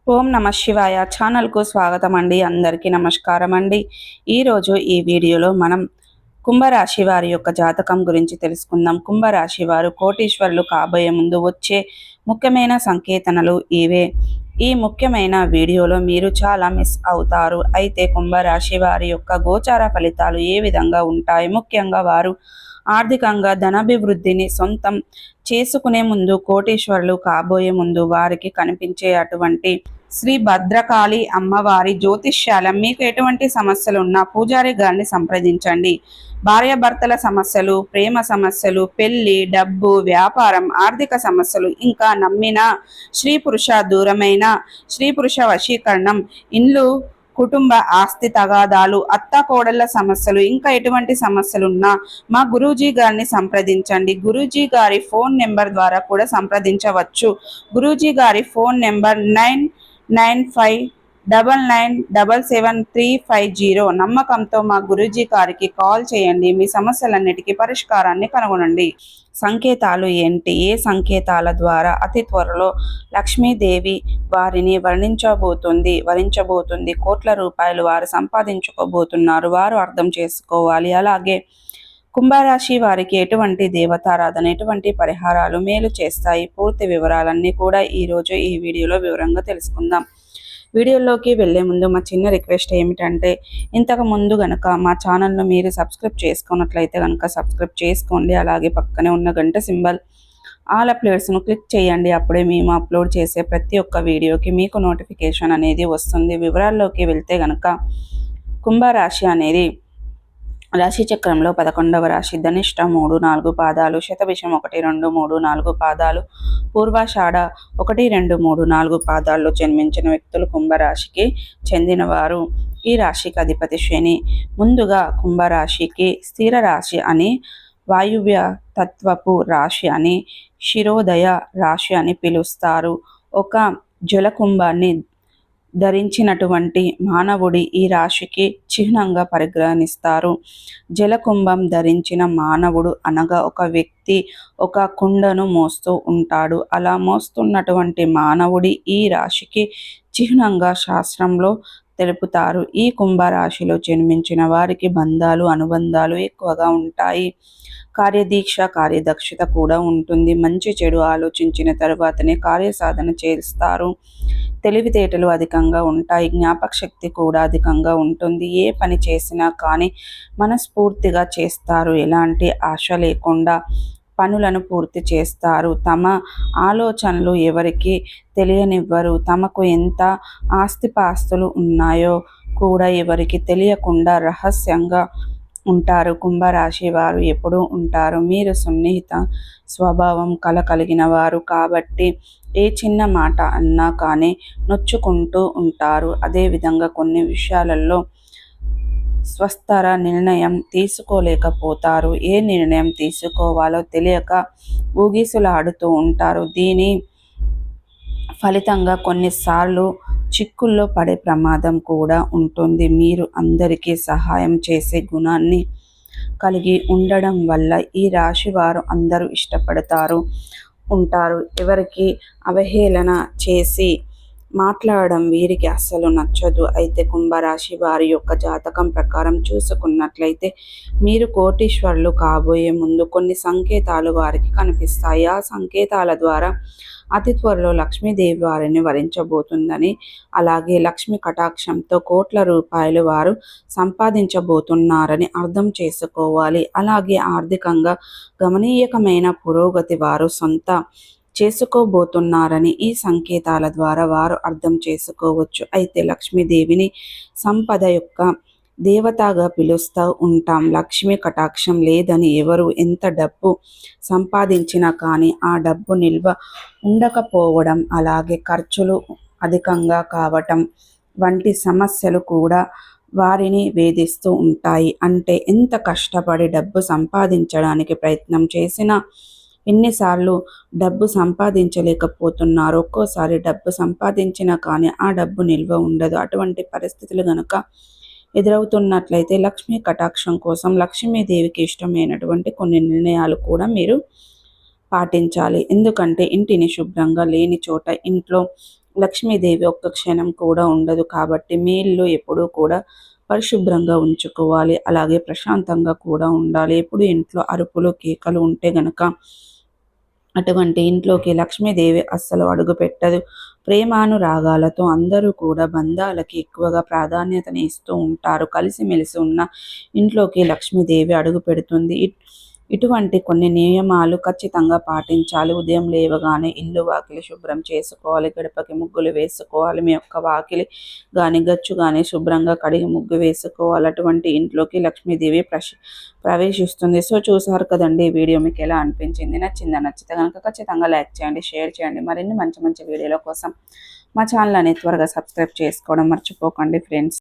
ఓం నమ శివాయ ఛానల్కు స్వాగతం అండి. అందరికీ నమస్కారం అండి. ఈరోజు ఈ వీడియోలో మనం కుంభరాశి వారి యొక్క జాతకం గురించి తెలుసుకుందాం. కుంభరాశి వారు కోటీశ్వరులు కాబోయే ముందు వచ్చే ముఖ్యమైన సంకేతనలు ఇవే. ఈ ముఖ్యమైన వీడియోలో మీరు చాలా మిస్ అవుతారు. అయితే కుంభరాశి వారి యొక్క గోచార ఫలితాలు ఏ విధంగా ఉంటాయి, ముఖ్యంగా వారు ఆర్థికంగా ధనాభివృద్ధిని సొంతం చేసుకునే ముందు, కోటీశ్వరులు కాబోయే ముందు వారికి కనిపించే అటువంటి శ్రీ భద్రకాళి అమ్మవారి జ్యోతిష్యాలం. మీకు ఎటువంటి సమస్యలు ఉన్నా పూజారి గారిని సంప్రదించండి. భార్యాభర్తల సమస్యలు, ప్రేమ సమస్యలు, పెళ్లి, డబ్బు, వ్యాపారం, ఆర్థిక సమస్యలు, ఇంకా నమ్మిన స్త్రీ పురుష దూరమైన స్త్రీ పురుష వశీకరణం, ఇండ్లు, కుటుంబ ఆస్తి తగాదాలు, అత్త కోడళ్ల సమస్యలు, ఇంకా ఎటువంటి సమస్యలున్నా మా గురూజీ గారిని సంప్రదించండి. గురూజీ గారి ఫోన్ నెంబర్ ద్వారా కూడా సంప్రదించవచ్చు. గురూజీ గారి ఫోన్ నెంబర్ 9959977350. నమ్మకంతో మా గురూజీ గారికి కాల్ చేయండి. మీ సమస్యలన్నిటికీ పరిష్కారాన్ని కనుగొనండి. సంకేతాలు ఏంటి? ఏ సంకేతాల ద్వారా అతి త్వరలో లక్ష్మీదేవి వారిని వరించబోతుంది, కోట్ల రూపాయలు వారు సంపాదించుకోబోతున్నారు, వారు అర్థం చేసుకోవాలి. అలాగే కుంభరాశి వారికి ఎటువంటి దేవతారాధన, ఎటువంటి పరిహారాలు మేలు చేస్తాయి, పూర్తి వివరాలన్నీ కూడా ఈరోజు ఈ వీడియోలో వివరంగా తెలుసుకుందాం. వీడియోలోకి వెళ్లే ముందు మా చిన్న రిక్వెస్ట్ ఏమిటంటే, ఇంతకు ముందు గనక మా ఛానల్ను మీరు సబ్స్క్రైబ్ చేసుకున్నట్లయితే కనుక సబ్స్క్రైబ్ చేసుకోండి. అలాగే పక్కనే ఉన్న గంట సింబల్ ఆల్ అప్లోడ్స్ను క్లిక్ చేయండి. అప్పుడే మేము అప్లోడ్ చేసే ప్రతి ఒక్క వీడియోకి మీకు నోటిఫికేషన్ అనేది వస్తుంది. వివరాల్లోకి వెళ్తే గనక కుంభరాశి అనేది రాశి చక్రంలో 11వ రాశి. ధనిష్ట 3, 4 పాదాలు, శతభిషం 1, 2, 3, 4 పాదాలు, పూర్వాషాఢ 1, 2, 3, 4 పాదాల్లో జన్మించిన వ్యక్తులు కుంభరాశికి చెందినవారు. ఈ రాశికి అధిపతి శని. ముందుగా కుంభరాశికి స్థిర రాశి అని, వాయువ్య తత్వపు రాశి అని, శిరోదయ రాశి అని పిలుస్తారు. ఒక జలకుంభాన్ని ధరించినటువంటి మానవుడి ఈ రాశికి చిహ్నంగా పరిగణిస్తారు. జలకుంభం ధరించిన మానవుడు అనగా ఒక వ్యక్తి ఒక కుండను మోస్తూ ఉంటాడు. అలా మోస్తున్నటువంటి మానవుడి ఈ రాశికి చిహ్నంగా శాస్త్రంలో తెలుపుతారు. ఈ కుంభరాశిలో జన్మించిన వారికి బంధాలు, అనుబంధాలు ఎక్కువగా ఉంటాయి. కార్యదీక్ష, కార్యదక్షత కూడా ఉంటుంది. మంచి చెడు ఆలోచించిన తర్వాతనే కార్యసాధన చేస్తారు. తెలివితేటలు అధికంగా ఉంటాయి. జ్ఞాపక శక్తి కూడా అధికంగా ఉంటుంది. ఏ పని చేసినా కానీ మనస్ఫూర్తిగా చేస్తారు. ఎలాంటి ఆశ లేకుండా పనులను పూర్తి చేస్తారు. తమ ఆలోచనలు ఎవరికి తెలియనివ్వరు. తమకు ఎంత ఆస్తిపాస్తులు ఉన్నాయో కూడా ఎవరికి తెలియకుండా రహస్యంగా ఉంటారు. కుంభరాశి వారు ఎప్పుడూ ఉంటారు. మీరు సున్నిహిత స్వభావం కలిగిన వారు కాబట్టి ఏ చిన్న మాట అన్నా కానీ నొచ్చుకుంటూ ఉంటారు. అదేవిధంగా కొన్ని విషయాలలో స్వస్థర నిర్ణయం తీసుకోలేకపోతారు. ఏ నిర్ణయం తీసుకోవాలో తెలియక ఊగిసలాడుతూ ఉంటారు. దీని ఫలితంగా కొన్నిసార్లు చిక్కుల్లో పడే ప్రమాదం కూడా ఉంటుంది. మీరు అందరికీ సహాయం చేసే గుణాన్ని కలిగి ఉండడం వల్ల ఈ రాశి వారు అందరూ ఇష్టపడతారు ఉంటారు. ఎవరికి అవహేళన చేసి మాట్లాడడం వీరికి అస్సలు నచ్చదు. అయితే కుంభరాశి వారి యొక్క జాతకం ప్రకారం చూసుకున్నట్లయితే మీరు కోటీశ్వరులు కాబోయే ముందు కొన్ని సంకేతాలు వారికి కనిపిస్తాయి. ఆ సంకేతాల ద్వారా అతి త్వరలో లక్ష్మీదేవి వారిని వరించబోతుందని, అలాగే లక్ష్మి కటాక్షంతో కోట్ల రూపాయలు వారు సంపాదించబోతున్నారని అర్థం చేసుకోవాలి. అలాగే ఆర్థికంగా గమనీయకమైన పురోగతి వారు సొంత చేసుకోబోతున్నారని ఈ సంకేతాల ద్వారా వారు అర్థం చేసుకోవచ్చు. అయితే లక్ష్మీదేవిని సంపద యొక్క దేవతగా పిలుస్తూ ఉంటాం. లక్ష్మీ కటాక్షం లేదని ఎవరు ఎంత డబ్బు సంపాదించినా కానీ ఆ డబ్బు నిల్వ ఉండకపోవడం, అలాగే ఖర్చులు అధికంగా కావటం వంటి సమస్యలు కూడా వారిని వేధిస్తూ ఉంటాయి. అంటే ఎంత కష్టపడి డబ్బు సంపాదించడానికి ప్రయత్నం చేసినా ఎన్నిసార్లు డబ్బు సంపాదించలేకపోతున్నారు. ఒక్కోసారి డబ్బు సంపాదించినా కానీ ఆ డబ్బు నిల్వ ఉండదు. అటువంటి పరిస్థితులు కనుక ఎదురవుతున్నట్లయితే లక్ష్మీ కటాక్షం కోసం లక్ష్మీదేవికి ఇష్టమైనటువంటి కొన్ని నిర్ణయాలు కూడా మీరు పాటించాలి. ఎందుకంటే ఇంటిని శుభ్రంగా లేని చోట ఇంట్లో లక్ష్మీదేవి ఒక్క క్షణం కూడా ఉండదు. కాబట్టి మీ ఇల్లు ఎప్పుడూ కూడా పరిశుభ్రంగా ఉంచుకోవాలి. అలాగే ప్రశాంతంగా కూడా ఉండాలి. ఎప్పుడు ఇంట్లో అరుపులు కేకలు ఉంటే గనక అటువంటి ఇంట్లోకి లక్ష్మీదేవి అస్సలు అడుగు పెట్టదు. ప్రేమానురాగాలతో అందరూ కూడా బంధాలకి ఎక్కువగా ప్రాధాన్యతని ఇస్తూ ఉంటారు. కలిసిమెలిసి ఉన్న ఇంట్లోకి లక్ష్మీదేవి అడుగు పెడుతుంది. ఇటువంటి కొన్ని నియమాలు ఖచ్చితంగా పాటించాలి. ఉదయం లేవగానే ఇల్లు వాకిలి శుభ్రం చేసుకోవాలి. గడపకి ముగ్గులు వేసుకోవాలి. మీ యొక్క వాకిలి కానీ గచ్చు కానీ శుభ్రంగా కడిగి ముగ్గు వేసుకోవాలి. అటువంటి ఇంట్లోకి లక్ష్మీదేవి ప్రవేశిస్తుంది. సో చూసారు కదండి, ఈ వీడియో మీకు ఎలా అనిపించింది? నచ్చితే కనుక ఖచ్చితంగా లైక్ చేయండి, షేర్ చేయండి. మరిన్ని మంచి మంచి వీడియోల కోసం మా ఛానల్ అనేది త్వరగా సబ్స్క్రైబ్ చేసుకోవడం మర్చిపోకండి ఫ్రెండ్స్.